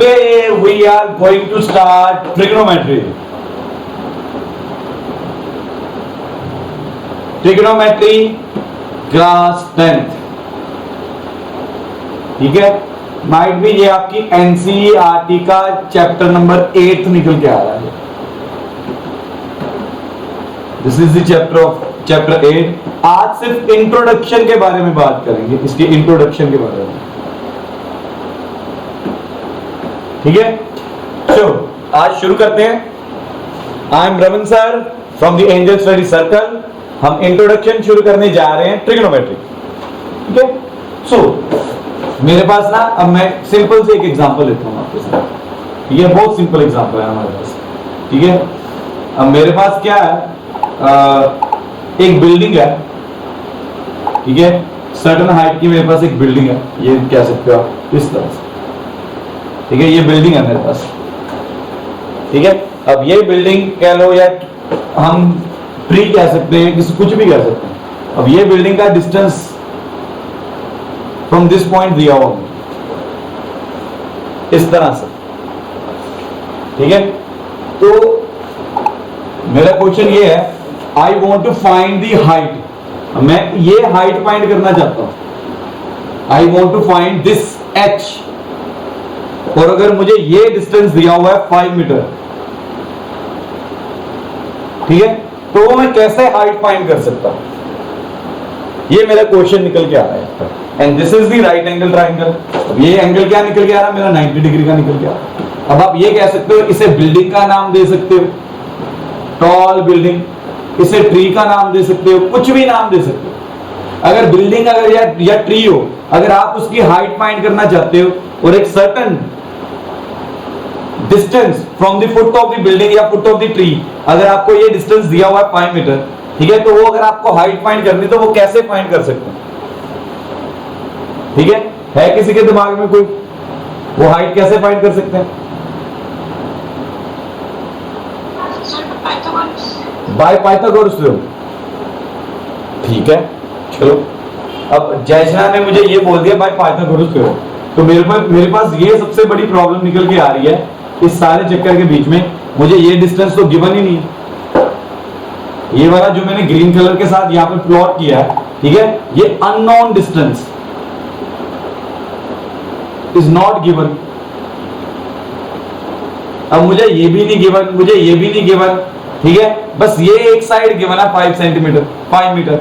Today we are going to start trigonometry. Trigonometry class 10th. ठीक है, might भी ये आपकी एनसीईआरटी का चैप्टर नंबर 8 निकल के आ रहा है. This is the chapter 8. आज सिर्फ इंट्रोडक्शन के बारे में बात करेंगे, इसके इंट्रोडक्शन के बारे में. ठीक है, चलो आज शुरू करते हैं. I am Raman sir from the angel study circle. हम इंट्रोडक्शन शुरू करने जा रहे हैं ट्रिग्नोमेट्री. ठीक है, सो मेरे पास ना, अब मैं सिंपल से एक एग्जांपल लेता हूं आपके साथ. ये बहुत सिंपल एग्जांपल है हमारे पास. ठीक है, अब मेरे पास क्या है, एक बिल्डिंग है. ठीक है, सर्टेन हाइट की मेरे पास एक बिल्डिंग है. ये कह सकते हो आप इस तरह से. ठीक है, ये बिल्डिंग है मेरे पास. ठीक है, अब ये बिल्डिंग कह लो या हम ट्री कह सकते हैं, किसी कुछ भी कह सकते हैं. अब ये बिल्डिंग का डिस्टेंस फ्रॉम दिस पॉइंट दिया हुआ इस तरह से. ठीक है, तो मेरा क्वेश्चन ये है, I want to find the height. मैं ये हाइट फाइंड करना चाहता हूं. I want to find this H. और अगर मुझे ये डिस्टेंस दिया हुआ है 5 मीटर. ठीक है, तो मैं कैसे हाइट फाइंड कर सकता हूं, ये मेरा क्वेश्चन निकल के आ रहा है. And this is the right angle triangle. ये एंगल क्या निकल के आ रहा है, मेरा 90 डिग्री का निकल के आ रहा है. अब आप ये कह सकते हो, इसे बिल्डिंग का नाम दे सकते हो, टॉल बिल्डिंग. इसे ट्री का नाम दे सकते हो, कुछ भी नाम दे सकते हो. अगर बिल्डिंग अगर या ट्री हो, अगर आप उसकी हाइट फाइंड करना चाहते हो और एक certain distance from the foot of the building या फुट ऑफ द ट्री, अगर आपको ये डिस्टेंस दिया हुआ है 5 मीटर. ठीक है, तो वो अगर आपको हाइट फाइंड करनी तो वो कैसे फाइंड कर सकते हैं. ठीक है किसी के दिमाग में कोई, वो हाइट कैसे फाइंड कर सकते हैं? By Pythagoras theorem. ठीक है, चलो. अब जयशना ने मुझे ये बोल दिया बाय पाइथागोरस थ्योरम, तो मेरे पास ये सबसे बड़ी प्रॉब्लम निकल के आ रही है इस सारे चक्कर के बीच में. मुझे ये डिस्टेंस तो गिवन ही नहीं है. ये वाला जो मैंने ग्रीन कलर के साथ यहाँ पे प्लॉट किया है, ठीक है, ये unknown distance is not given. अब मुझे ये भी नहीं गिवन, मुझे ये भी नहीं गिवन. ठीक है, बस ये एक साइड गिवन है 5 सेंटीमीटर 5 मीटर.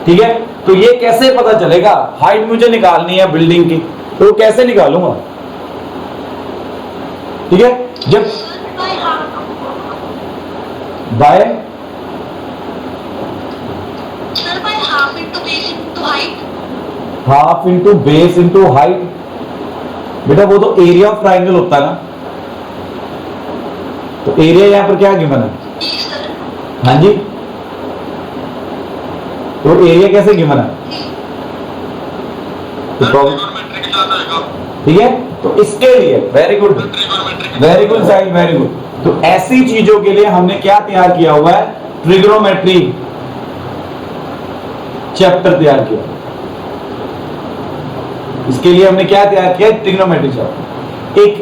ठीक है, तो ये कैसे पता चलेगा? हाइट मुझे निकालनी है बिल्डिंग की, तो कैसे निकालूंगा? ठीक है, जब by half into base into height. बेटा वो तो एरिया ऑफ ट्राइंगल होता है ना, तो एरिया यहां पर क्या गिवन है? हाँ जी, तो एरिया कैसे गिवन है? ठीक है, तो इसके लिए very good side, very good. तो ऐसी चीजों के लिए हमने क्या तैयार किया हुआ है? ट्रिग्नोमेट्री चैप्टर तैयार किया. इसके लिए हमने क्या तैयार किया? Trigonometry chapter. एक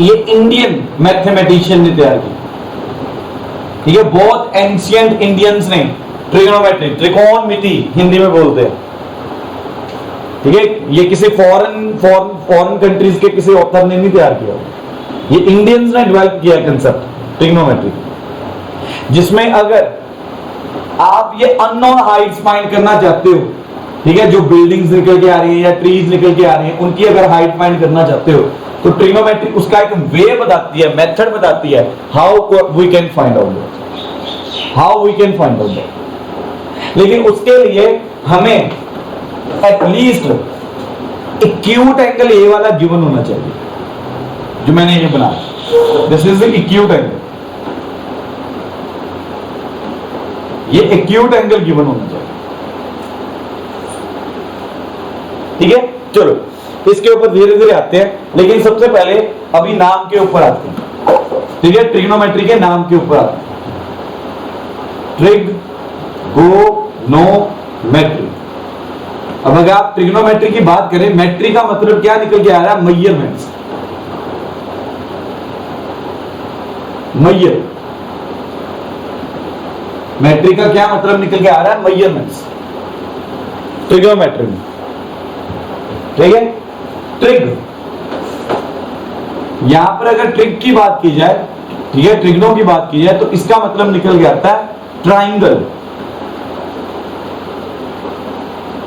ये इंडियन मैथमेटिशियन ने तैयार किया. ठीक है, बहुत एंशिएंट इंडियंस ने ट्रिग्नोमेट्री, त्रिकोणमिति हिंदी में बोलते हैं. ठीक है, ये किसी फॉरेन कंट्रीज के किसी ऑथर ने नहीं तैयार किया, ये इंडियंस ने डेवलप किया कंसेप्ट ट्रिग्नोमेट्री, जिसमें अगर आप ये अननोन हाइट्स फाइंड करना चाहते हो, ठीक है, जो बिल्डिंग्स निकल के आ रही है या ट्रीज निकल के आ रही है, उनकी अगर हाइट फाइंड करना चाहते हो, तो ट्रिग्नोमेट्री उसका एक वे बताती है, मेथड बताती है, how we can find out. लेकिन उसके लिए हमें एटलीस्ट एक्यूट एंगल ये वाला गिवन होना चाहिए जो मैंने ये बनाया. This is the acute angle. ये एक्यूट एंगल गिवन होना चाहिए. ठीक है, चलो इसके ऊपर धीरे धीरे आते हैं, लेकिन सबसे पहले अभी नाम के ऊपर आते हैं. ठीक है, ट्रिग्नोमेट्री के नाम के ऊपर आते हैं. ट्रिग्नोमेट्री. अब अगर आप ट्रिग्नोमेट्री की बात करें, मेट्री का मतलब क्या निकल के आ रहा है? मेजरमेंट्स. मैयर, मैट्रिक का क्या मतलब निकल के आ रहा है? मेजरमेंट्स, ट्रिग्नोमेट्री में, ठीक है। ट्रिग, यहां पर अगर ट्रिग की बात की जाए, ठीक है, ट्रिग्नो की बात की जाए, तो इसका मतलब निकल के आता है ट्राइंगल।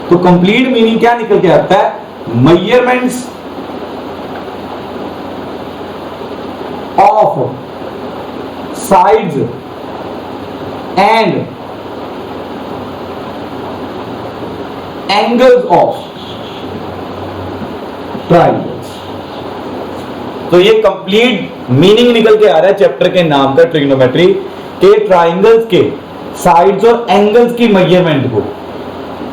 तो कंप्लीट मीनिंग क्या निकल के आता है? Measurements of sides and angles of triangles. तो ये कंप्लीट मीनिंग निकल के आ रहा है चैप्टर के नाम का, ट्रिग्नोमेट्री के ट्राइंगल्स के साइड्स और एंगल्स की मेजरमेंट को,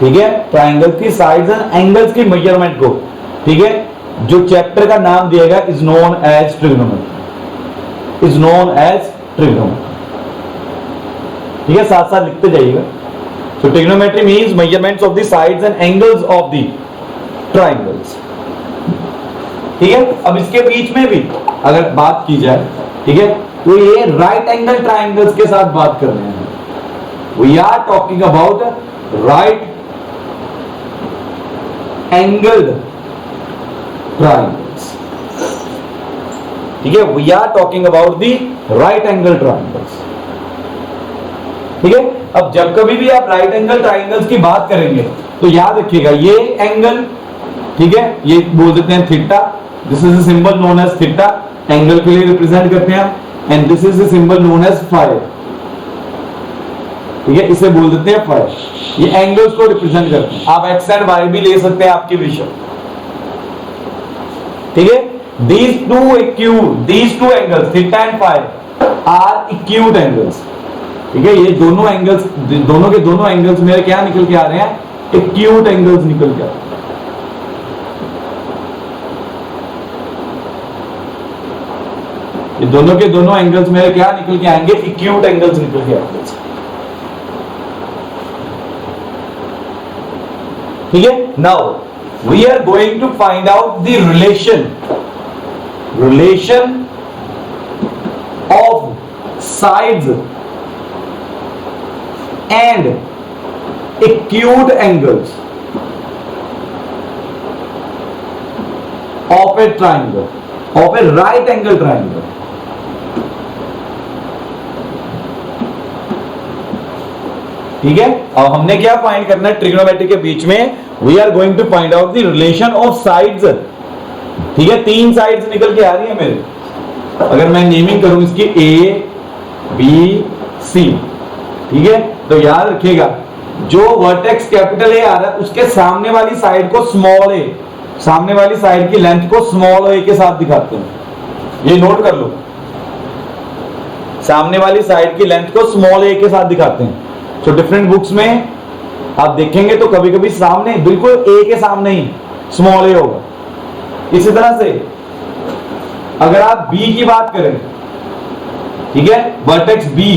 ठीक है, ट्राइंगल्स की साइड्स एंड एंगल्स की मेजरमेंट को, ठीक है, जो चैप्टर का नाम दिया गया is known as trigonometry, is known as trigonometry, ठीक है, साथ साथ लिखते जाइएगा। So trigonometry means measurements of the sides and angles of the triangles, ठीक है। अब इसके बीच में भी अगर बात की जाए, ठीक है, तो ये राइट एंगल ट्राइंगल्स के साथ बात कर रहे हैं। We are talking about right angled triangles, ठीक है, we are talking about the right angle triangles, ठीक है। अब जब कभी भी आप राइट एंगल ट्राइंगल्स की बात करेंगे तो याद रखिएगा ये एंगल, ठीक है, ये बोल देते हैं theta, this is a symbol known as theta, angle के लिए रिप्रेजेंट करते हैं, and this is a symbol known as phi, ठीक है, इसे बोल देते हैं फाई। ये एंगल्स को रिप्रेजेंट करते हैं। आप एक्स एंड वाई भी ले सकते हैं आपके विषय, ठीक है। these two angles theta and phi are acute angles, ठीक है, ये दोनों एंगल्स, दोनों के दोनों एंगल्स मेरे क्या निकल के आ रहे हैं? एक्यूट एंगल्स निकल के आ रहे हैं, ये दोनों के दोनों एंगल्स मेरे क्या निकल के आएंगे? एक्यूट एंगल्स निकल के आएंगे, ठीक है। Now we are going to find out the relation of sides and acute angles of a triangle, of a right angle triangle, ठीक है। अब हमने क्या फाइंड करना है ट्रिग्नोमेट्री के बीच में? We are going to find out the relation of sides, ठीक है। तीन साइड्स निकल के आ रही है मेरे, अगर मैं नेमिंग करूं इसकी ए बी सी, ठीक है, तो याद रखिएगा जो वर्टेक्स कैपिटल ए आ रहा है उसके सामने वाली साइड को स्मॉल ए, सामने वाली साइड की लेंथ को स्मॉल ए के साथ दिखाते हैं, ये नोट कर लो, सामने वाली साइड की लेंथ को स्मॉल ए के साथ दिखाते हैं। तो डिफरेंट बुक्स में आप देखेंगे तो कभी कभी सामने बिल्कुल ए के सामने ही स्मॉल ए होगा। इसी तरह से अगर आप बी की बात करें, ठीक है, वर्टेक्स बी,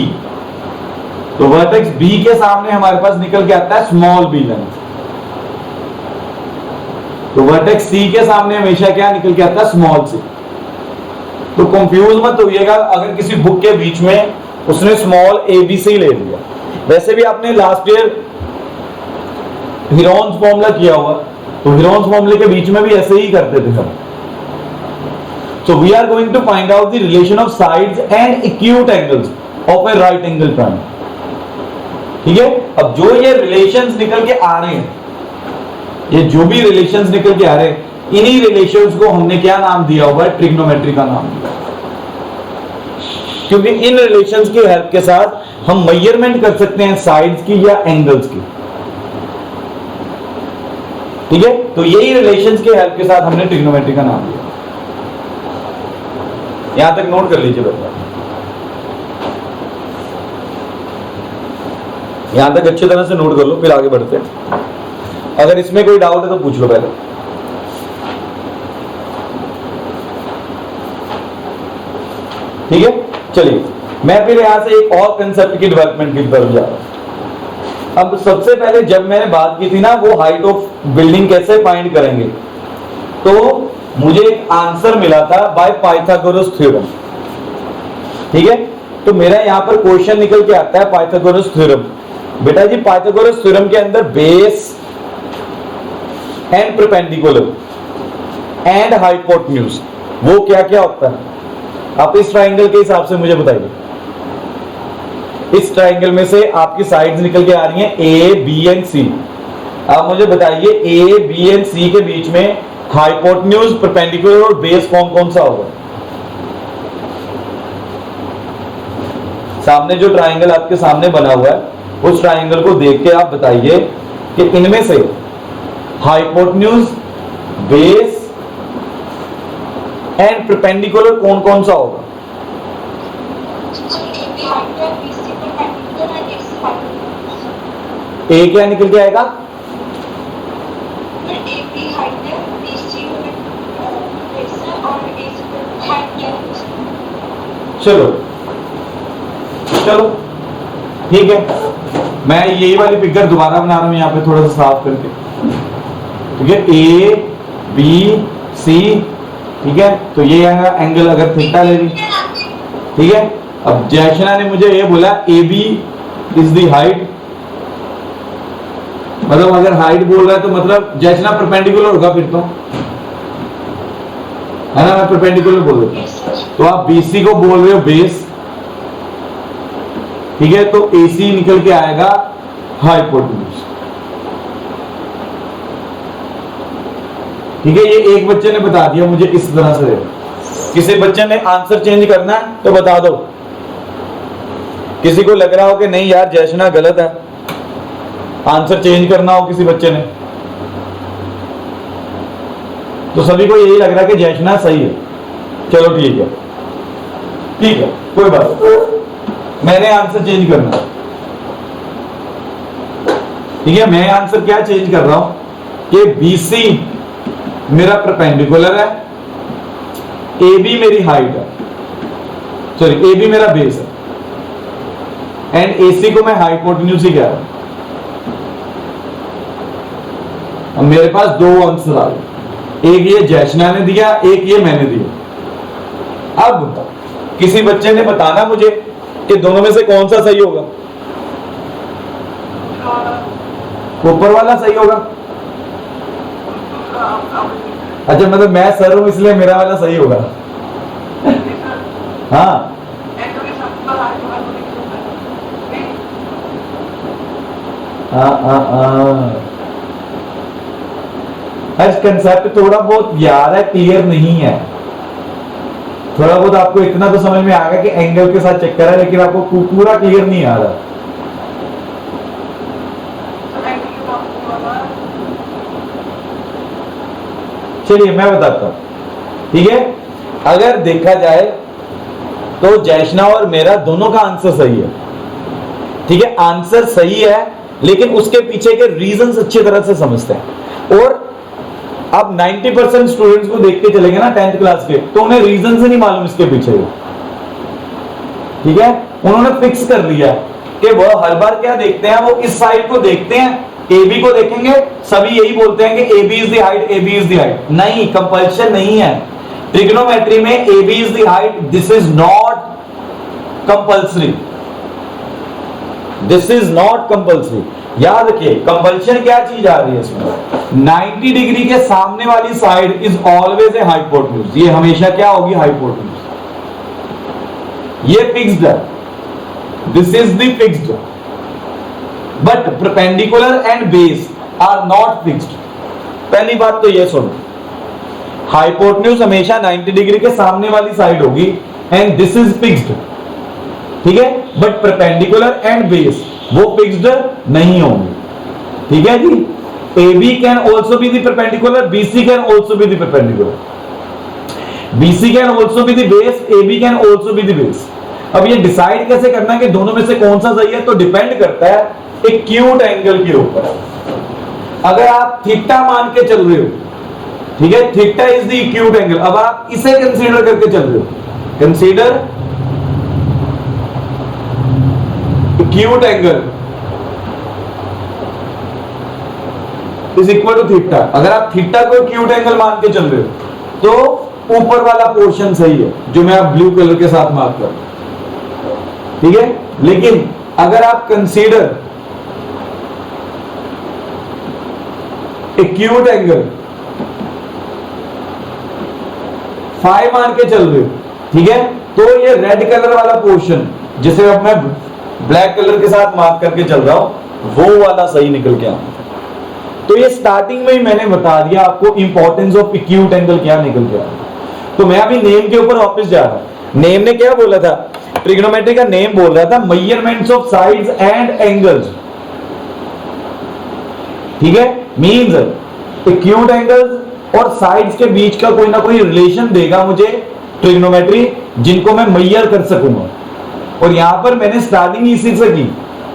तो वर्टेक्स बी के सामने हमारे पास निकल के आता है स्मॉल बी लेंथ, तो वर्टेक्स सी के सामने हमेशा क्या निकल के आता है? Small C. तो कंफ्यूज मत होइएगा अगर किसी बुक के बीच में उसने स्मॉल ए बी सी ले लिया। वैसे भी आपने लास्ट ईयर हीरोन्स फॉर्मूला किया हुआ, तो हीरोन्स फॉर्मूले के बीच में भी ऐसे ही करते थे सब। So we are going to find out the relation of sides and acute angles of a right angle triangle, ठीक है। अब जो ये रिलेशंस निकल के आ रहे हैं, ये जो भी रिलेशंस निकल के आ रहे हैं, इन्हीं रिलेशंस को हमने क्या नाम दिया हुआ है? ट्रिग्नोमेट्री का नाम दिया, क्योंकि इन रिलेशंस की हेल्प के साथ हम मेजरमेंट कर सकते हैं साइड्स की या एंगल्स की, ठीक है। तो यही रिलेशंस की हेल्प के साथ हमने ट्रिग्नोमेट्री का नाम दिया। यहां तक नोट कर लीजिए बच्चा, यहां तक अच्छी तरह से नोट कर लो, फिर आगे बढ़ते हैं। अगर इसमें कोई डाउट है तो पूछ लो पहले। ठीक है, चलिए मैं फिर यहां से एक और कंसेप्ट की डेवलपमेंट की तरफ जा रहा हूं। अब सबसे पहले जब मैंने बात की थी ना वो हाइट ऑफ बिल्डिंग कैसे फाइंड करेंगे, तो मुझे एक आंसर मिला था बाय पाइथागोरस थ्योरम। ठीक है, तो मेरा यहां पर क्वेश्चन निकल के आता है पाइथागोरस थ्योरम। बेटा जी पाइथागोरस थ्योरम के अंदर base and perpendicular and hypotenuse वो क्या क्या होता है, आप इस ट्राइंगल के हिसाब से मुझे बताइए। इस ट्राइंगल में से आपकी साइड्स निकल के आ रही हैं ए बी एंड सी। आप मुझे बताइए ए बी एंड सी के बीच में हाइपोटेन्यूज, परपेंडिकुलर और बेस कौन कौन सा होगा? सामने जो ट्राइंगल आपके सामने बना हुआ है उस ट्राइंगल को देख के आप बताइए कि इनमें से हाइपोटेन्यूज, बेस एंड परपेंडिकुलर कौन कौन सा होगा? ए क्या निकल के आएगा? चलो चलो ठीक है, मैं यही वाली पिक्चर दोबारा बना रहा हूं यहां पे थोड़ा सा साफ करके। ठीक है, ए बी सी, ठीक है, तो ये एंगल अगर थीटा ले ली, ठीक है। अब जयशना ने मुझे ये बोला A B is the height, मतलब अगर हाइट बोल रहा है तो मतलब जयशना परपेंडिकुलर होगा फिर तो, है ना, मैं परपेंडिकुलर बोल रहा हूं। तो आप बीसी को बोल रहे हो बेस, ठीक है, तो एसी निकल के आएगा हाइपोटेन्यूज। ठीक है, ये एक बच्चे ने बता दिया मुझे इस तरह से। किसी बच्चे ने आंसर चेंज करना है तो बता दो। किसी को लग रहा हो कि नहीं यार जयशना गलत है, आंसर चेंज करना हो किसी बच्चे ने, तो सभी को यही लग रहा है कि जयशना सही है। चलो ठीक है, ठीक है, कोई बात नहीं, मैंने आंसर चेंज करना है। ठीक है, मैं आंसर क्या चेंज कर रहा हूं कि बीसी मेरा परपेंडिकुलर है, ए बी मेरी हाइट है, सॉरी ए बी मेरा बेस है, एंड एसी को मैं हाइपोटेन्यूज ही कह रहा हूं। अब मेरे पास दो आंसर आ गए, एक ये जयशना ने दिया, एक ये मैंने दिया। अब किसी बच्चे ने बताना मुझे कि दोनों में से कौन सा सही होगा। ऊपर वाला सही होगा। अच्छा, मतलब मैं सर हूं इसलिए मेरा वाला सही होगा। हाँ कंसेप्ट थोड़ा बहुत यार है, क्लियर नहीं है। थोड़ा बहुत आपको इतना तो समझ में आ गया कि एंगल के साथ चक्कर है, लेकिन आपको पूरा क्लियर नहीं आ रहा। चलिए मैं बताता हूं, ठीक है। अगर देखा जाए तो जयशना और मेरा दोनों का आंसर सही है। ठीक है, आंसर सही है, लेकिन उसके पीछे के रीजंस अच्छी तरह से समझते हैं। और अब 90% स्टूडेंट्स को देख के चलेंगे ना 10th क्लास के, तो उन्हें रीजन से नहीं मालूम इसके पीछे। ठीक है, उन्होंने फिक्स कर लिया कि वो हर बार क्या देखते हैं, वो इस साइड को देखते हैं, ए बी को देखेंगे, सभी यही बोलते हैं कि A B is the height, A B is the height. नहीं, कंपल्शन नहीं है ट्रिग्नोमेट्री में A B is the height, this is not compulsory, this is not compulsory. याद रखिए कंपल्शन क्या चीज आ रही है इसमें, 90 डिग्री के सामने वाली side is always a hypotenuse, ये हमेशा क्या होगी, हाइपोटेन्यूज। ये फिक्स्ड है, this is the fixed, but perpendicular and base are not fixed. पहली बात तो ये सुनो, हाइपोटेन्यूज हमेशा 90 डिग्री के सामने वाली साइड होगी एंड दिस इज फिक्स्ड। ठीक है, बट परपेंडिकुलर एंड बेस वो फिक्स्ड नहीं होंगे। ठीक है जी, AB can also be the perpendicular, BC can also be the perpendicular, BC can also be the base, AB can also be the base. अब ये decide कैसे करना है कि दोनों में से कौन सा सही है, तो डिपेंड करता है एक्यूट एंगल के ऊपर। अगर आप थीटा मान के चल रहे हो, ठीक है, theta is the acute angle, अब आप इसे कंसीडर करके चल रहे हो, consider acute angle is equal to theta. अगर आप थीटा को एक्यूट एंगल मान के चल रहे हो तो ऊपर वाला पोर्शन सही है, जो मैं आप ब्लू कलर के साथ मार्क कर रहा हूं। ठीक है। लेकिन अगर आप कंसीडर एक्यूट एंगल फाइव मान के चल रहे हो, ठीक है, तो ये रेड कलर वाला पोर्शन जिसे अब मैं ब्लैक कलर के साथ मार्क करके चल रहा हूं वो वाला सही निकल के आया। तो ये स्टार्टिंग में ही मैंने बता दिया आपको इंपॉर्टेंस ऑफ एक्यूट एंगल क्या निकल के आया। तो मैं अभी नेम के ऊपर वापस जा रहा हूं। नेम ने क्या बोला था, ट्रिग्नोमेट्री का नेम बोल रहा था measurements of sides and angles, ठीक है। मींस एक्यूट एंगल्स और साइड्स के बीच का कोई ना कोई रिलेशन देगा मुझे ट्रिग्नोमेट्री, जिनको मैं मेजर कर सकूंगा। और यहां पर मैंने स्टार्टिंग इसी से की,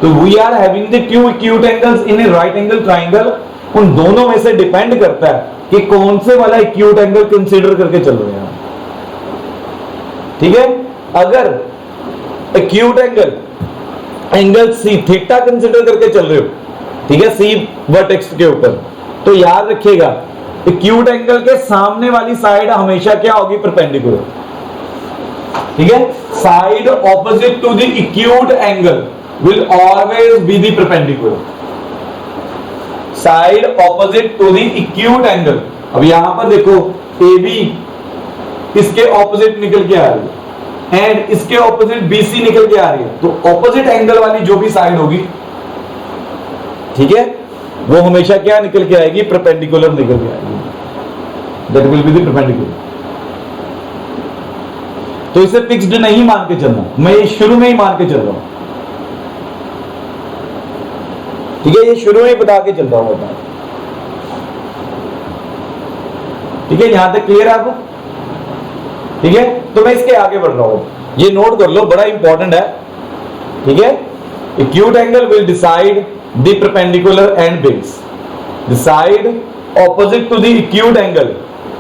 तो we are having the two acute angles in a right angle triangle. उन दोनों में से डिपेंड करता है कि कौन से वाला एक्यूट एंगल कंसीडर करके चल रहे हैं, ठीक है। अगर एक्यूट एंगल सी थीटा कंसीडर करके चल रहे हो, ठीक है, सी वर्टेक्स के ऊपर, तो याद रखिएगा एक्यूट एंगल के सामने वाली साइड हमेशा क्या होगी, परपेंडिकुलर, ठीक है। Side opposite to the acute angle will always be the perpendicular. Side opposite to the acute angle, अब यहां पर देखो ए बी इसके ऑपोजिट निकल के आ रही है एंड इसके ऑपोजिट बीसी निकल के आ रही है, तो ऑपोजिट एंगल वाली जो भी साइड होगी, ठीक है, वो हमेशा क्या निकल के आएगी, परपेंडिकुलर निकल के आएगी, that will be the perpendicular. तो इसे फिक्स्ड नहीं मान के चलना, मैं ये शुरू में ही मान के चल रहा हूं, ठीक है, ये शुरू में ही बता के चल रहा हूं, ठीक है। यहां तक क्लियर है आपको, ठीक है। तो मैं इसके आगे बढ़ रहा हूं, ये नोट कर लो, बड़ा इंपॉर्टेंट है, ठीक है। Acute angle will decide the perpendicular and base. The side opposite to the acute angle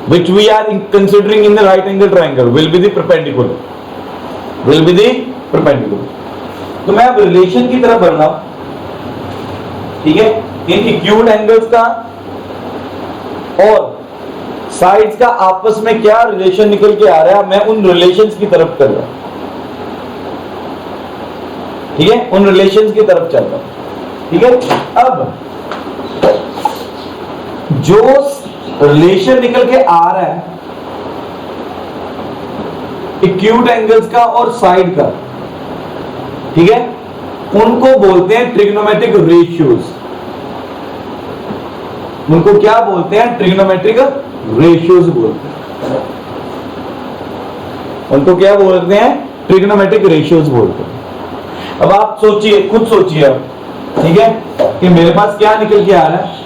which we are considering in the right angle triangle will be the perpendicular, will be the perpendicular। तो मैं अब relation की तरफ बढ़ रहा हूं, ठीक है, इन एक्यूट एंगल्स का और साइड्स का आपस में क्या रिलेशन निकल के आ रहा है, मैं उन रिलेशंस की तरफ कर रहा हूं, ठीक है, उन रिलेशंस की तरफ चल रहा हूं, ठीक है। अब जो रिलेशन निकल के आ रहा है एक्यूट एंगल्स का और साइड का, ठीक है, उनको बोलते हैं ट्रिग्नोमेट्रिक रेशियोज। उनको क्या बोलते हैं, ट्रिग्नोमेट्रिक रेशियोज बोलते हैं। उनको क्या बोलते हैं, ट्रिग्नोमेट्रिक रेशियोज बोलते हैं। अब आप सोचिए, खुद सोचिए अब, ठीक है, कि मेरे पास क्या निकल के आ रहा है,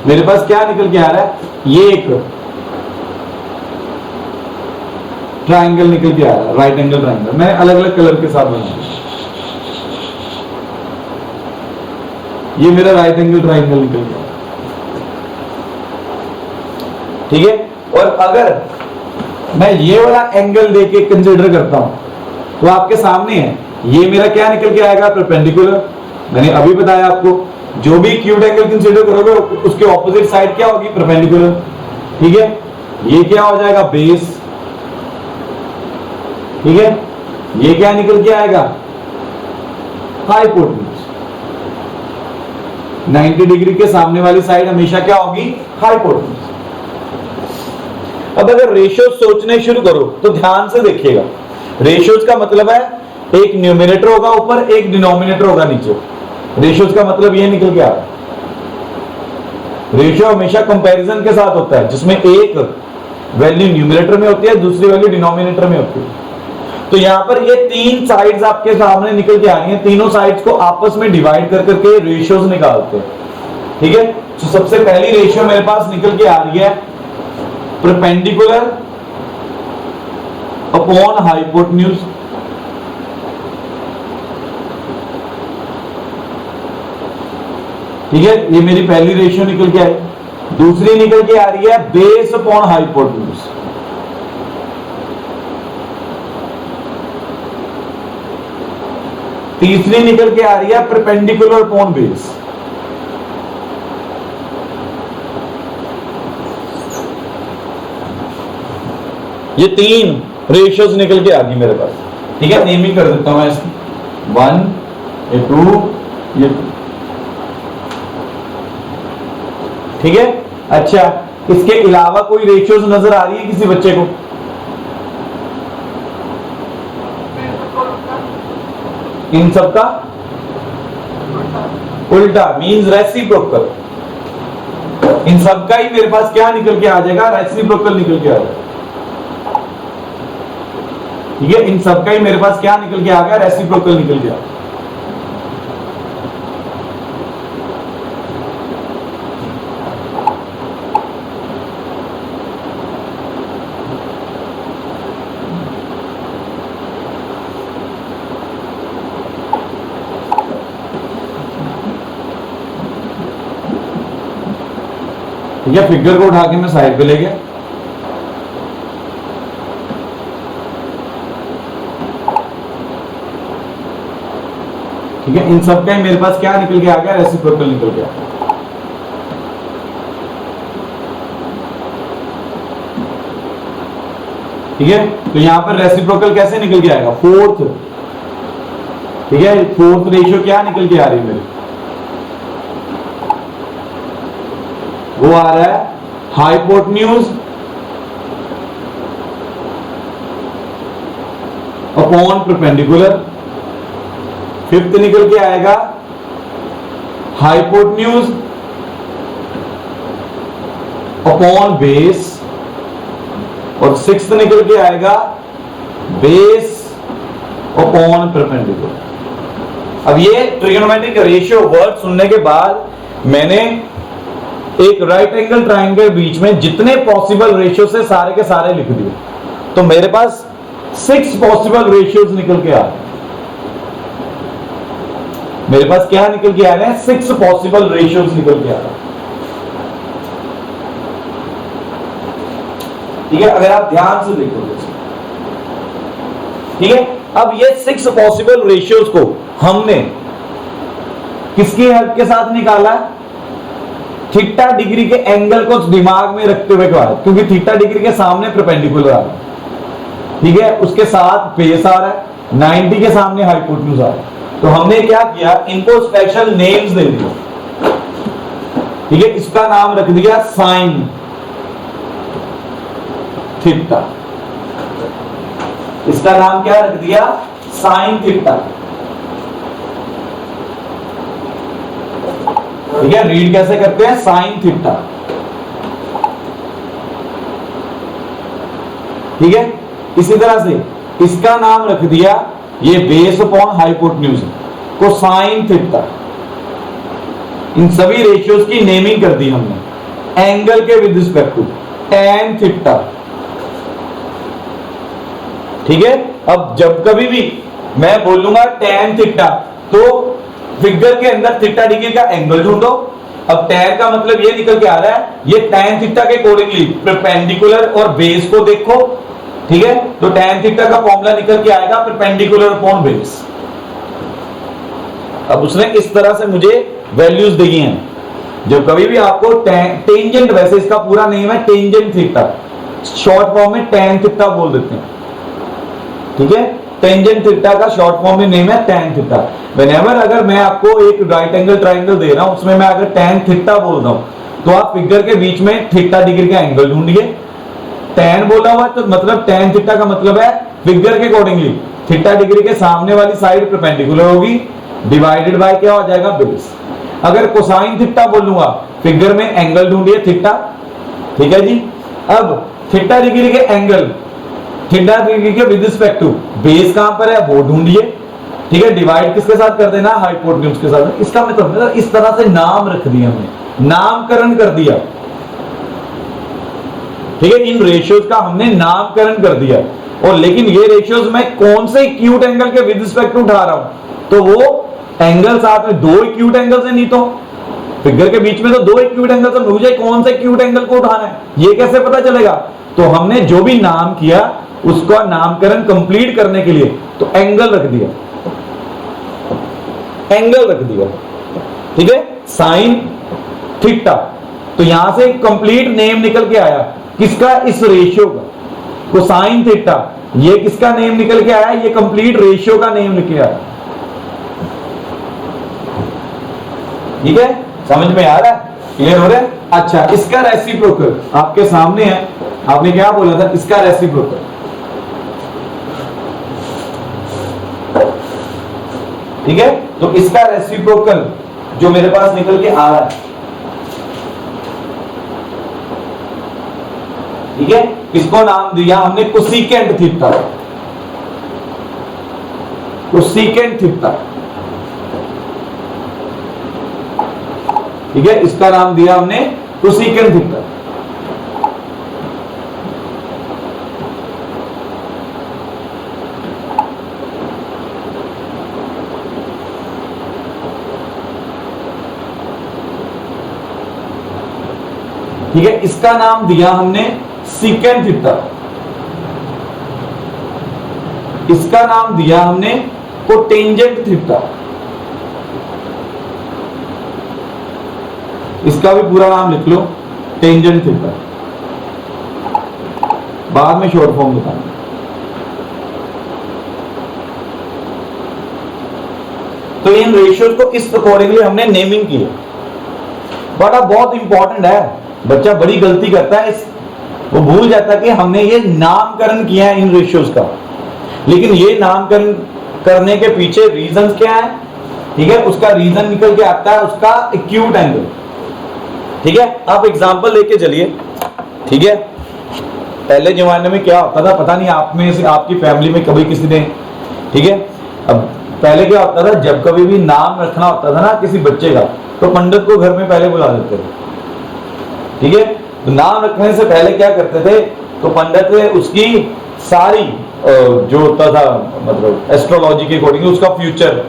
मेरे पास क्या निकल के आ रहा है, ये एक ट्राइंगल निकल के आ रहा है, राइट एंगल ट्राइंगल। मैं अलग अलग कलर के साथ बनाऊंगा, ये मेरा राइट एंगल ट्राइंगल निकल गया, ठीक है। और अगर मैं ये वाला एंगल लेके कंसीडर करता हूं, तो आपके सामने है, ये मेरा क्या निकल के आएगा, परपेंडिकुलर। मैंने अभी बताया आपको, जो भी एक्यूट एंगल कंसीडर करोगे उसके ऑपोजिट साइड क्या होगी, परपेंडिकुलर, ठीक है। ये क्या हो जाएगा, बेस, ठीक है। ये क्या निकल के आएगा, हाइपोटेन्यूज। 90 डिग्री के सामने वाली साइड हमेशा क्या होगी, हाइपोटेन्यूज। अब अगर रेशियो सोचने शुरू करो तो ध्यान से देखिएगा, रेशियोज का मतलब है एक न्यूमरेटर होगा ऊपर, एक डिनोमिनेटर होगा नीचे। रेशियोज का मतलब ये निकल के आ रहा है, रेशियो हमेशा कंपैरिजन के साथ होता है, जिसमें एक वैल्यू न्यूमरेटर में होती है, दूसरी वैल्यू डिनोमिनेटर में होती है। तो यहां पर ये तीन साइड्स आपके सामने निकल के आ रही हैं, तीनों साइड्स को आपस में डिवाइड कर करके रेशियोज निकालते हैं, ठीक है। तो सबसे पहली रेशियो मेरे पास निकल के आ रही है परपेंडिकुलर अपॉन हाइपोटेन्यूज, ठीक है, ये मेरी पहली रेशियो निकल के आई। दूसरी निकल के आ रही है बेस अपॉन हाइपोटेन्यूज, तीसरी निकल के आ रही है परपेंडिकुलर अपॉन बेस। ये तीन रेशियोज निकल के आ गई मेरे पास, ठीक है, नेमिंग कर देता हूं मैं इसकी 1 ये 2 ये 2। ठीक है, अच्छा इसके अलावा कोई रेशियोज नजर आ रही है किसी बच्चे को? इन सब का उल्टा मींस रेसिप्रोकल। इन सब का ही मेरे पास क्या निकल के आ जाएगा? रेसिप्रोकल निकल के आ जाएगा। ठीक है, इन सब का ही मेरे पास क्या निकल के आ गया? रेसिप्रोकल निकल के आ गया। ठीक है, फिगर को उठा के मैं साइड पे ले गया। ठीक है, इन सब का ही मेरे पास क्या निकल के आ गया? रेसिप्रोकल निकल गया। ठीक है, तो यहां पर रेसिप्रोकल कैसे निकल के आएगा? फोर्थ। ठीक है, फोर्थ रेशियो क्या निकल के आ रही है मेरी? वो आ रहा है हाइपोटेन्यूज अपॉन परपेंडिकुलर। फिफ्थ निकल के आएगा हाइपोटेन्यूज अपॉन बेस। और सिक्स्थ निकल के आएगा बेस अपॉन परपेंडिकुलर। अब ये ट्रिगोनोमेट्रिक रेशियो वर्ड सुनने के बाद मैंने एक राइट एंगल ट्रायंगल के बीच में जितने पॉसिबल रेशियो से सारे के सारे लिख दिए। तो मेरे पास 6 पॉसिबल रेशियोज निकल के आ रहे हैं। मेरे पास क्या निकल के आ रहे हैं? 6 पॉसिबल रेशियोज निकल के आ रहे हैं। ठीक है, अगर आप ध्यान से देखोगे। ठीक है, अब ये 6 पॉसिबल रेशियोज को हमने किसकी हेल्प के साथ निकाला है? थीटा डिग्री के एंगल को दिमाग में रखते हुए कहा, क्योंकि थीटा डिग्री के सामने परपेंडिकुलर आ रहा है। ठीक है, उसके साथ बेस आ रहा है, 90 के सामने हाइपोटेन्यूज आ रहा है। तो हमने क्या किया? इनको स्पेशल नेम्स दे दिए। ठीक है, इसका नाम रख दिया साइन थीटा। इसका नाम क्या रख दिया? Sine theta. ठीक है, रीड कैसे करते हैं? Sine theta. ठीक है, इसी तरह से इसका नाम रख दिया, ये बेस अपॉन हाइपोटेन्यूज को साइन थीटा। इन सभी रेशियोज की नेमिंग कर दी हमने एंगल के with respect to tan theta. ठीक है, अब जब कभी भी मैं बोलूंगा टैन थीटा तो फिगर के अंदर थीटा डिग्री का एंगल ढूंढो। अब टैन का मतलब ये निकल के आ रहा है, ये टैन थीटा के अकॉर्डिंगली परपेंडिकुलर और बेस को देखो। ठीक है, तो टैन थीटा का फॉर्मूला निकल के आएगा परपेंडिकुलर अपॉन बेस। अब उसने इस तरह से मुझे वैल्यूज दी हैं। जब कभी भी आपको टेंजेंट, वैसे इसका पूरा नेम है टेंजेंट थीटा, शॉर्ट फॉर्म में टैन थीटा बोल देते हैं। ठीक है, टेंजेंट थीटा का शॉर्ट फॉर्म में नेम है टैन थीटा। व्हेनेवर अगर मैं आपको एक राइट एंगल ट्रायंगल दे रहा हूं, उसमें मैं अगर टैन थीटा बोल रहा हूं तो आप फिगर के बीच में थीटा डिग्री का एंगल ढूंढिए। टैन बोला हुआ तो मतलब टैन थीटा का मतलब है फिगर के अकॉर्डिंगली थीटा डिग्री के सामने वाली साइड परपेंडिकुलर होगी, डिवाइडेड बाय क्या हो जाएगा? बेस। अगर कोसाइन थीटा बोलूंगा, फिगर में एंगल ढूंढिए थीटा। ठीक है जी, अब थीटा डिग्री के एंगल थीटा डिग्री के विद रिस्पेक्ट टू बेस कहां पर है वो ढूंढिए। ठीक है, डिवाइड किसके साथ कर देना? हाइपोटेन्यूज के साथ। इसका मतलब इस तरह से नाम रख दिया हमने, नामकरण कर दिया। ठीक है, इन रेशियोज का हमने नामकरण कर दिया। और लेकिन ये रेशियोज मैं कौन से एक्यूट एंगल के विद रिस्पेक्ट टू उठा रहा हूं? तो वो एंगल साथ में 2 एक्यूट एंगल से, नहीं तो फिगर के बीच में तो 2 एक्यूट एंगल से, मुझे कौन से एक्यूट एंगल को उठाना है ये कैसे पता चलेगा? तो हमने जो भी नाम किया उसका नामकरण कंप्लीट करने के लिए तो एंगल रख दिया, एंगल रख दिया। ठीक है, साइन थीटा। तो यहां से कंप्लीट नेम निकल के आया किसका? इस रेशियो का। कोसाइन थीटा, ये किसका नेम निकल के आया? ये कंप्लीट रेशियो का नेम निकल आया। ठीक है, समझ में आ रहा है? क्लियर हो रहा है? अच्छा, इसका रेसिप्रोकल आपके सामने है। आपने क्या बोला था? इसका रेसिप्रोकल। ठीक है, तो इसका रेसिप्रोकल जो मेरे पास निकल के आ रहा है, ठीक है, इसको नाम दिया हमने कोसिकेंट थीटा। कोसिकेंट थीटा, ठीक है, इसका नाम दिया हमने कोसिकेंट थीटा। ठीक है, इसका नाम दिया हमने सीकेंट थीटा। इसका नाम दिया हमने कोटेंजेंट थीटा। इसका भी पूरा नाम लिख लो, टेंजेंट थीटा। बाद में शॉर्ट फॉर्म बताऊंगा। तो इन रेशियोज को इस अकॉर्डिंगली हमने नेमिंग की है। बड़ा बहुत इंपॉर्टेंट है, बच्चा बड़ी गलती करता है, वो भूल जाता है कि हमने ये नामकरण किया है इन रेशियोज का, लेकिन ये नामकरण करने के पीछे रीजंस क्या है? ठीक है, उसका रीजन निकल के आता है उसका एक्यूट एंगल। ठीक है, आप एग्जांपल लेके चलिए। ठीक है, पहले जमाने में क्या होता था पता नहीं, आप में से आपकी फैमिली में कभी किसी ने, ठीक है, अब पहले क्या होता था, जब कभी भी नाम रखना होता था ना किसी बच्चे का, तो पंडित को घर में पहले बुला देते थे। ठीक है, तो नाम रखने से पहले क्या करते थे, तो पंडित उसकी सारी जो होता था, मतलब एस्ट्रोलॉजी के अकॉर्डिंग उसका फ्यूचर,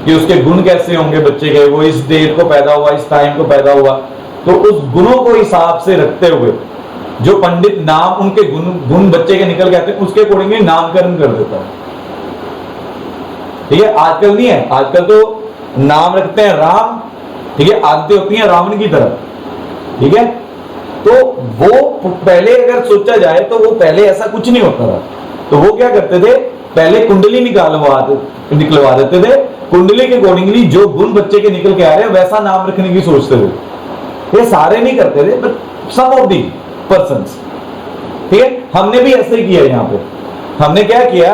कि उसके गुण कैसे होंगे बच्चे के, वो इस डेट को पैदा हुआ, इस टाइम को पैदा हुआ, तो उस गुणों को हिसाब से रखते हुए जो पंडित नाम उनके गुण बच्चे के निकल के आते हैं उसके अकॉर्डिंग नामकरण कर देता है। ठीक है, आजकल नहीं है, आजकल तो नाम रखते हैं राम। ठीक है, आदतें होती हैं रावण की तरह। ठीक है, तो वो पहले अगर सोचा जाए तो वो पहले ऐसा कुछ नहीं होता था। तो वो क्या करते थे, पहले कुंडली निकलवा देते थे, कुंडली के अकॉर्डिंगली जो गुण बच्चे के निकल के आ रहे हैं वैसा नाम रखने की सोचते थे। ये सारे नहीं करते थे, but some of the persons. ठीक है, हमने भी ऐसे ही किया। यहां पे हमने क्या किया,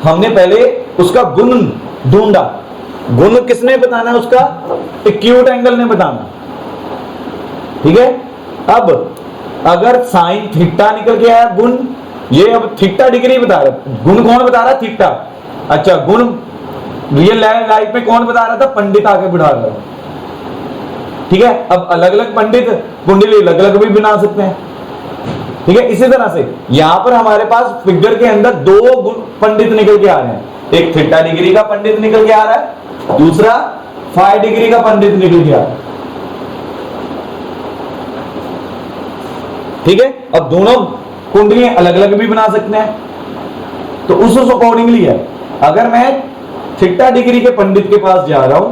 हमने पहले उसका गुण ढूंढा। गुण किसने बताना? उसका एक्यूट एंगल ने बताना। ठीक है, अब अगर साइन थीटा निकल के आया गुण, ये अब थीटा डिग्री बता रहा, गुण कौन बता रहा? थीटा। अच्छा, गुण रियल लाइफ में कौन बता रहा था? पंडित आके बढ़ा रहा था। ठीक है, अब अलग अलग पंडित कुंडली अलग अलग भी बना सकते हैं। ठीक है, इसी तरह से यहां पर हमारे पास फिगर के अंदर दो पंडित निकल के आ रहे हैं। एक थीटा डिग्री का पंडित निकल के आ रहा है, दूसरा 5 डिग्री का पंडित निकल के आ रहा है। ठीक है, अब दोनों कुंडली अलग अलग भी बना सकते हैं, तो उस अकॉर्डिंगली है। अगर मैं थीटा डिग्री के पंडित के पास जा रहा हूं,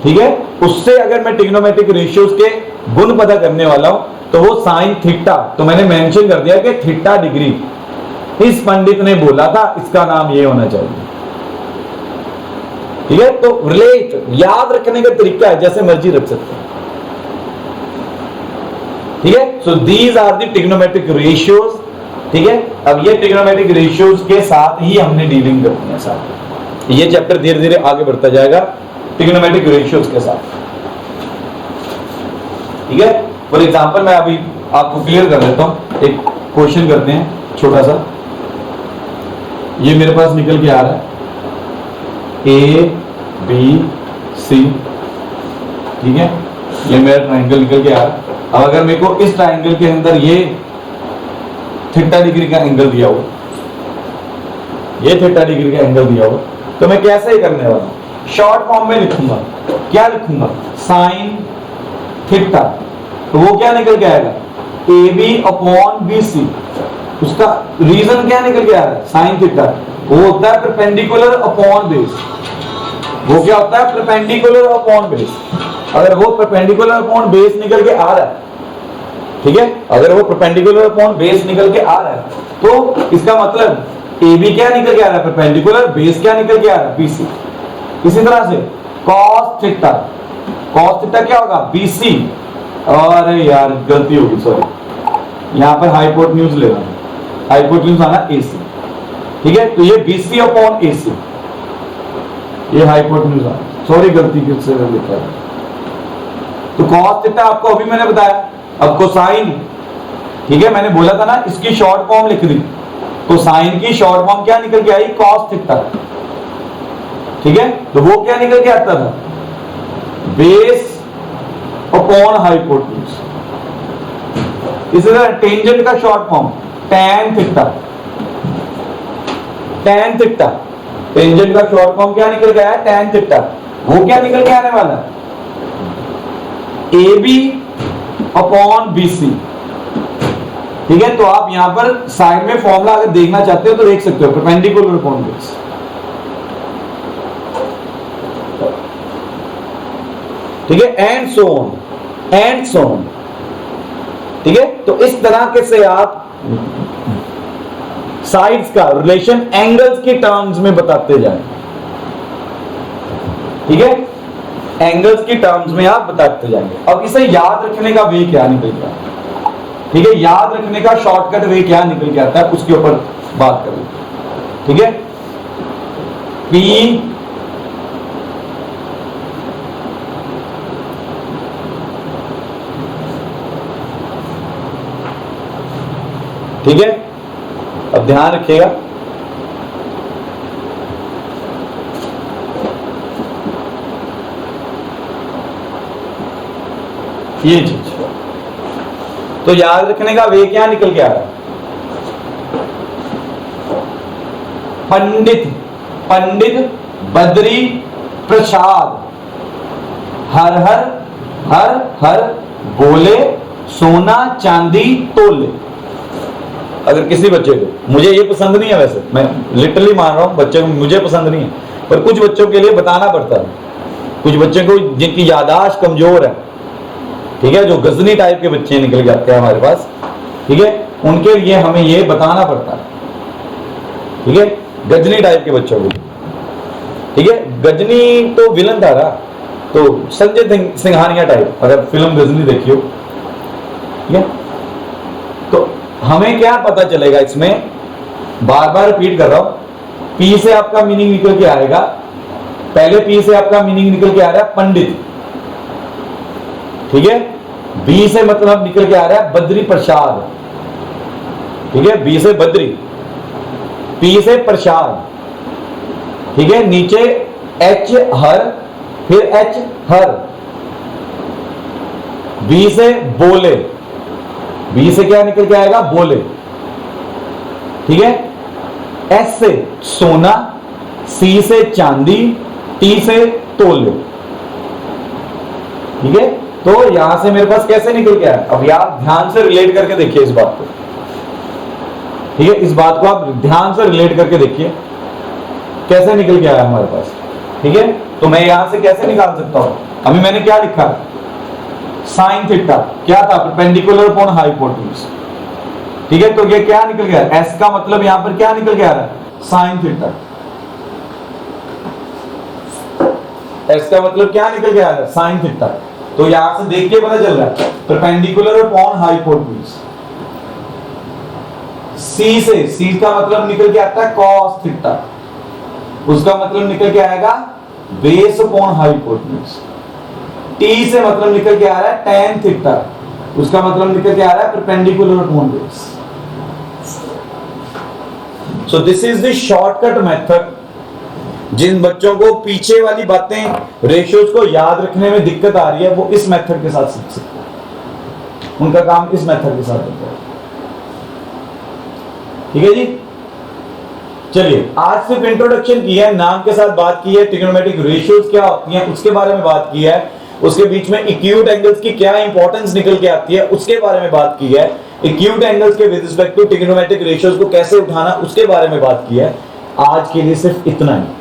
ठीक है, उससे अगर मैं ट्रिग्नोमेट्रिक रेशियोज के गुण पता करने वाला हूं, तो वो साइन थीटा, तो मैंने मेंशन कर दिया कि थीटा डिग्री इस पंडित ने बोला था, इसका नाम ये होना चाहिए। ठीक है, तो रिलेट याद रखने का तरीका है, जैसे मर्जी रख सकते हैं। ठीक है, so these are the trigonometric ratios. ठीक है, अब ये ट्रिग्नोमेट्रिक रेशियोज के साथ ही हमने डीलिंग करनी है। साथ ये चैप्टर धीरे धीरे आगे बढ़ता जाएगा ट्रिग्नोमेट्रिक रेशियोज के साथ। ठीक है, फॉर एग्जांपल मैं अभी आपको क्लियर कर देता हूं। एक क्वेश्चन करते हैं छोटा सा। ये मेरे पास निकल के आ रहा है ए बी सी। ठीक है, ये मेरा ट्राइंगल निकल के आ रहा है। अब अगर मेरे को इस ट्राइंगल के अंदर ये थीटा डिग्री का एंगल दिया हुआ, ये थीटा डिग्री का एंगल दिया हुआ, तो मैं कैसे करने वाला हूं? शॉर्ट फॉर्म में लिखूंगा। क्या लिखूंगा? Sine theta. तो वो क्या निकल के आएगा? A B upon B C. उसका रीजन क्या निकल के आ रहा है? Sine theta. वो होता है परपेंडिकुलर अपॉन बेस। वो क्या होता है? Perpendicular upon base. अगर वो परपेंडिकुलर अपॉन बेस निकल के आ रहा है, ठीक है, अगर वो परपेंडिकुलर अपॉन बेस निकल के आ रहा है तो इसका मतलब AB क्या निकल के आ रहा है, परपेंडिकुलर, बेस क्या निकल के आ रहा है, BC। इसी तरह से cos थीटा, cos थीटा क्या होगा, BC, और यार गलती होगी, सॉरी, यहां पर हाइपोटेन्यूज ले रहा हूं, हाइपोटेन्यूज आना AC, ठीक है, तो ये BC अपॉन AC, ये हाइपोटेन्यूज आना, सॉरी गलती किससे लिखा है, तो cos थीटा आपको अभी मैंने बताया। अब कोसाइन, ठीक है, मैंने बोला था ना इसकी शॉर्ट फॉर्म लिख दी, तो साइन की शॉर्ट फॉर्म क्या निकल के आई, cos थीटा, ठीक है, तो वो क्या निकल के आता था, बेस अपॉन हाइपोटेन्यूज। इसी तरह टेंजेंट का short form tan theta, tan theta, tangent का शॉर्ट फॉर्म क्या निकल के आया, tan थीटा, वो क्या निकल के आने वाला है, AB अपॉन BC, ठीक है। तो आप यहां पर साइड में फॉर्मूला अगर देखना चाहते हो तो देख सकते हो, परपेंडिकुलर अपॉन बेस, ठीक है, and so on, and so on, ठीक है। तो इस तरह के से आप साइड्स का रिलेशन एंगल्स के टर्म्स में बताते जाएं, ठीक है, एंगल्स की टर्म्स में आप बताते जाएंगे। अब इसे याद रखने का वे क्या निकल के आता है, ठीक है, याद रखने का शॉर्टकट वे क्या निकल के आता है, उसके ऊपर बात करें, ठीक है। P ठीक है, अब ध्यान रखिएगा, ये चीज तो याद रखने का वे क्या निकल के आ रहा है, पंडित, पंडित बद्री प्रसाद हर हर हर हर बोले सोना चांदी तोले। अगर किसी बच्चे को, मुझे ये पसंद नहीं है, वैसे मैं लिटरली मान रहा हूं, बच्चे को मुझे पसंद नहीं है, पर कुछ बच्चों के लिए बताना पड़ता है, कुछ बच्चे को जिनकी याददाश्त कमजोर है, ठीक है, जो गजनी टाइप के बच्चे निकल जाते हैं हमारे पास, ठीक है, उनके लिए हमें ये बताना पड़ता है, ठीक है, गजनी टाइप के बच्चों को, ठीक है। गजनी तो विलन था ना, तो संजय सिंघानिया टाइप, अगर फिल्म गजनी देखी हो, ठीक है, तो हमें क्या पता चलेगा इसमें, बार बार रिपीट कर रहा हूं, P से आपका मीनिंग निकल के आएगा, पहले P से आपका मीनिंग निकल के आ रहा है पंडित, ठीक है, B से मतलब निकल के आ रहा है बद्री प्रसाद, ठीक है, B से बद्री, P से प्रसाद, ठीक है, नीचे H हर, फिर H हर, B से बोले, B से क्या निकल के आएगा, बोले, ठीक है, S से सोना, C से चांदी, T से तोले, ठीक है। तो यहां से मेरे पास कैसे निकल के आया, अब आप ध्यान से रिलेट करके देखिए इस बात को, ठीक है, इस बात को आप ध्यान से रिलेट करके देखिए कैसे निकल के आया हमारे पास, ठीक है। तो मैं यहां से कैसे निकाल सकता हूं, अभी मैंने क्या लिखा, साइन थीटा क्या था, परपेंडिकुलर अपॉन हाइपोटेन्यूज, ठीक है, तो ये क्या निकल गया, S का मतलब यहां पर क्या निकल के आ रहा है, साइन थीटा, S का मतलब क्या निकल के आ रहा है, साइन थीटा। तो यहां से देख के पता चल रहा है परपेंडिकुलर अपॉन हाइपोटेन्यूज, C से, C का मतलब निकल के आता है cos थीटा, उसका मतलब निकल के आएगा बेस अपॉन हाइपोटेन्यूज, T से मतलब निकल के आ रहा है tan थीटा, उसका मतलब निकल के आ रहा है perpendicular upon base. So this is the shortcut method. जिन बच्चों को पीछे वाली बातें, रेशियोज को याद रखने में दिक्कत आ रही है, वो इस मेथड के साथ सीख सकते हैं, उनका काम इस मेथड के साथ होता है, ठीक है जी। चलिए, आज सिर्फ इंट्रोडक्शन की है, नाम के साथ बात की है, ट्रिग्नोमेट्रिक रेशियोज क्या होती हैं उसके बारे में बात की है, उसके बीच में एक्यूट एंगल्स की क्या इंपॉर्टेंस निकल के आती है उसके बारे में बात की है, एक्यूट एंगल्स के with respect to trigonometric ratios को कैसे उठाना उसके बारे में बात की है। आज के लिए सिर्फ इतना ही।